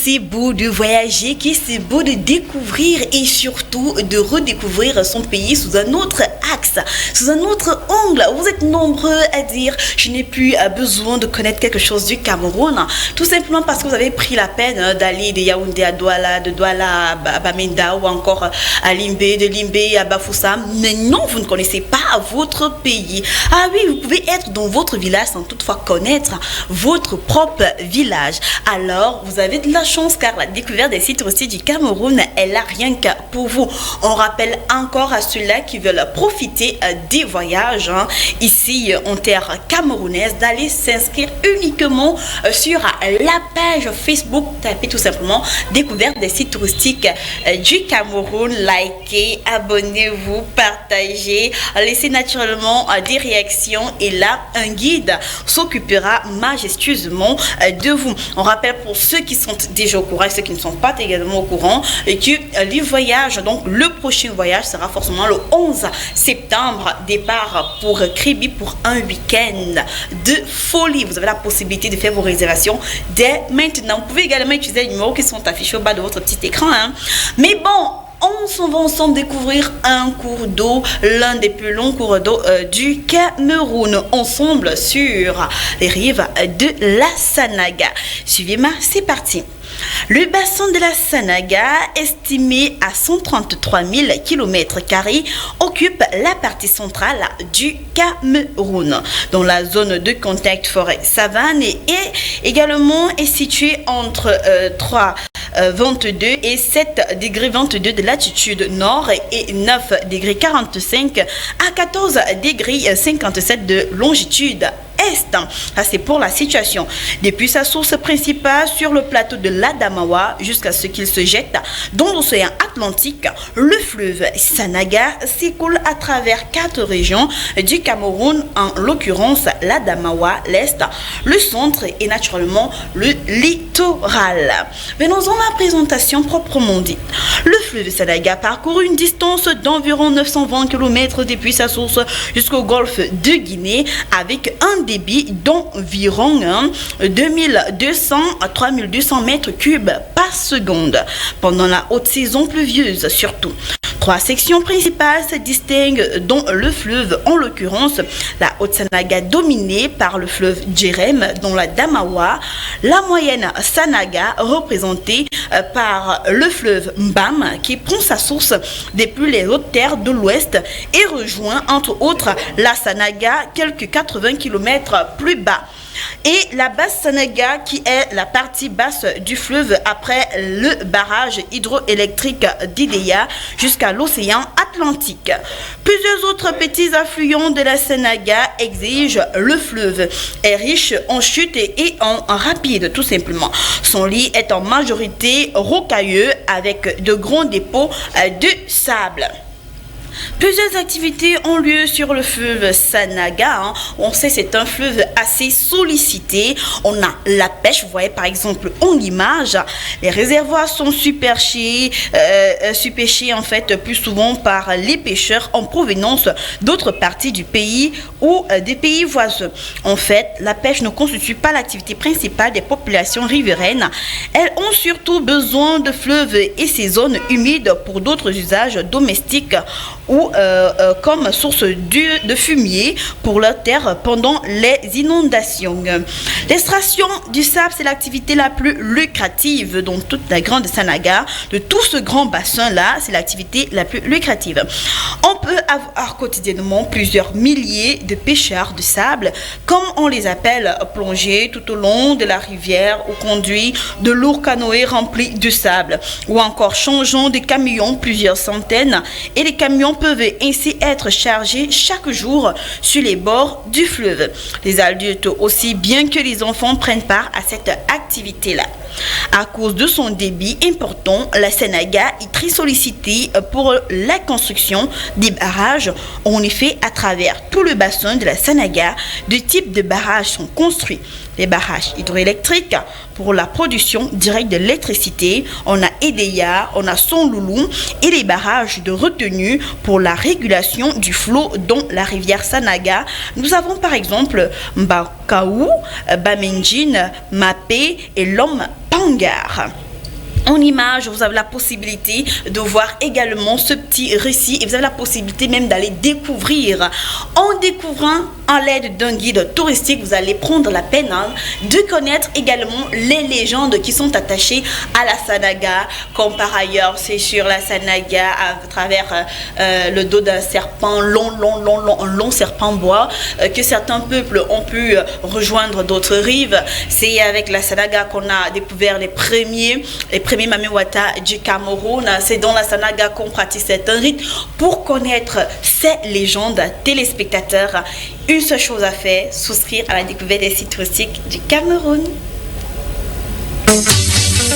c'est beau de voyager, que c'est beau de découvrir et surtout de redécouvrir son pays sous un autre axe, sous un autre angle. Vous êtes nombreux à dire je n'ai plus besoin de connaître quelque chose du Cameroun, tout simplement parce que vous avez pris la peine d'aller de Yaoundé à Douala, de Douala à Bamenda ou encore à Limbé, de Limbé à Bafoussam. Mais non, vous ne connaissez pas votre pays. Ah oui, vous pouvez être dans votre village sans toutefois connaître votre propre village. Alors, vous avez de la chance car la découverte des sites touristiques du Cameroun est là rien que pour vous. On rappelle encore à ceux-là qui veulent profiter des voyages ici en terre camerounaise d'aller s'inscrire uniquement sur la page Facebook. Tapez tout simplement découverte des sites touristiques du Cameroun. Likez, abonnez-vous, partagez, laissez naturellement des réactions et là, un guide s'occupera majestueusement de vous. On rappelle pour ceux qui sont déjà au courant et ceux qui ne sont pas également au courant et que les voyages, donc le prochain voyage sera forcément le 11 septembre, départ pour Kribi pour un week-end de folie. Vous avez la possibilité de faire vos réservations dès maintenant. Vous pouvez également utiliser les numéros qui sont affichés au bas de votre petit écran. Mais bon, on s'en va ensemble découvrir un cours d'eau, l'un des plus longs cours d'eau du Cameroun, ensemble sur les rives de la Sanaga. Suivez-moi, c'est parti. Le bassin de la Sanaga, estimé à 133 000 km², occupe la partie centrale du Cameroun, dont la zone de contact forêt-savane également est située entre 3,22 et 7,22 de latitude nord et 9,45 à 14,57 de longitude est. Ça, c'est pour la situation. Depuis sa source principale sur le plateau de l'Adamawa jusqu'à ce qu'il se jette dans l'océan Atlantique, le fleuve Sanaga s'écoule à travers 4 régions du Cameroun, en l'occurrence l'Adamawa, l'Est, le centre et naturellement le littoral. Venons-en à la présentation proprement dit. Le fleuve Sanaga parcourt une distance d'environ 920 km depuis sa source jusqu'au golfe de Guinée avec un débit d'environ 2200 à 3200 mètres cubes par seconde pendant la haute saison pluvieuse surtout. 3 sections principales se distinguent dont le fleuve, en l'occurrence la Haute-Sanaga dominée par le fleuve Djerem, dont la Damawa, la moyenne Sanaga représentée par le fleuve Mbam qui prend sa source depuis les hautes terres de l'ouest et rejoint entre autres la Sanaga quelques 80 km plus bas. Et la basse Sanaga qui est la partie basse du fleuve après le barrage hydroélectrique d'Idéa jusqu'à l'océan Atlantique. Plusieurs autres petits affluents de la Sanaga exigent le fleuve, est riche en chutes et en rapides tout simplement. Son lit est en majorité rocailleux avec de grands dépôts de sable. Plusieurs activités ont lieu sur le fleuve Sanaga. On sait que c'est un fleuve assez sollicité. On a la pêche, vous voyez par exemple en image. Les réservoirs sont superpêchés en fait plus souvent par les pêcheurs en provenance d'autres parties du pays ou des pays voisins. En fait, la pêche ne constitue pas l'activité principale des populations riveraines. Elles ont surtout besoin de fleuves et ces zones humides pour d'autres usages domestiques ou comme source de fumier pour leur terre pendant les inondations. L'extraction du sable, c'est l'activité la plus lucrative dans toute la grande Sanaga. De tout ce grand bassin-là, c'est l'activité la plus lucrative. On peut avoir quotidiennement plusieurs milliers de pêcheurs de sable, comme on les appelle, plonger tout au long de la rivière ou conduire de lourds canoës remplis de sable, ou encore changeant de camions plusieurs centaines, et les camions peuvent ainsi être chargés chaque jour sur les bords du fleuve. Les adultes aussi bien que les enfants prennent part à cette activité-là. À cause de son débit important, la Sanaga est très sollicitée pour la construction des barrages. En effet, à travers tout le bassin de la Sanaga, deux types de barrages sont construits. Les barrages hydroélectriques pour la production directe de l'électricité, on a Edea, on a Son Loulou, et les barrages de retenue pour la régulation du flot dans la rivière Sanaga. Nous avons par exemple Mbakaou, Bamenjin, Mapé et Lom Pangar. en image, vous avez la possibilité de voir également ce petit récit et vous avez la possibilité même d'aller découvrir. En découvrant à l'aide d'un guide touristique, vous allez prendre la peine de connaître également les légendes qui sont attachées à la Sanaga, comme par ailleurs c'est sur la Sanaga à travers le dos d'un serpent, un long serpent bois que certains peuples ont pu rejoindre d'autres rives. C'est avec la Sanaga qu'on a découvert les premiers Mamiwata du Cameroun. C'est dans la Sanaga qu'on pratique certains rites. Pour connaître ces légendes, téléspectateurs, une seule chose à faire, souscrire à la découverte des sites touristiques du Cameroun.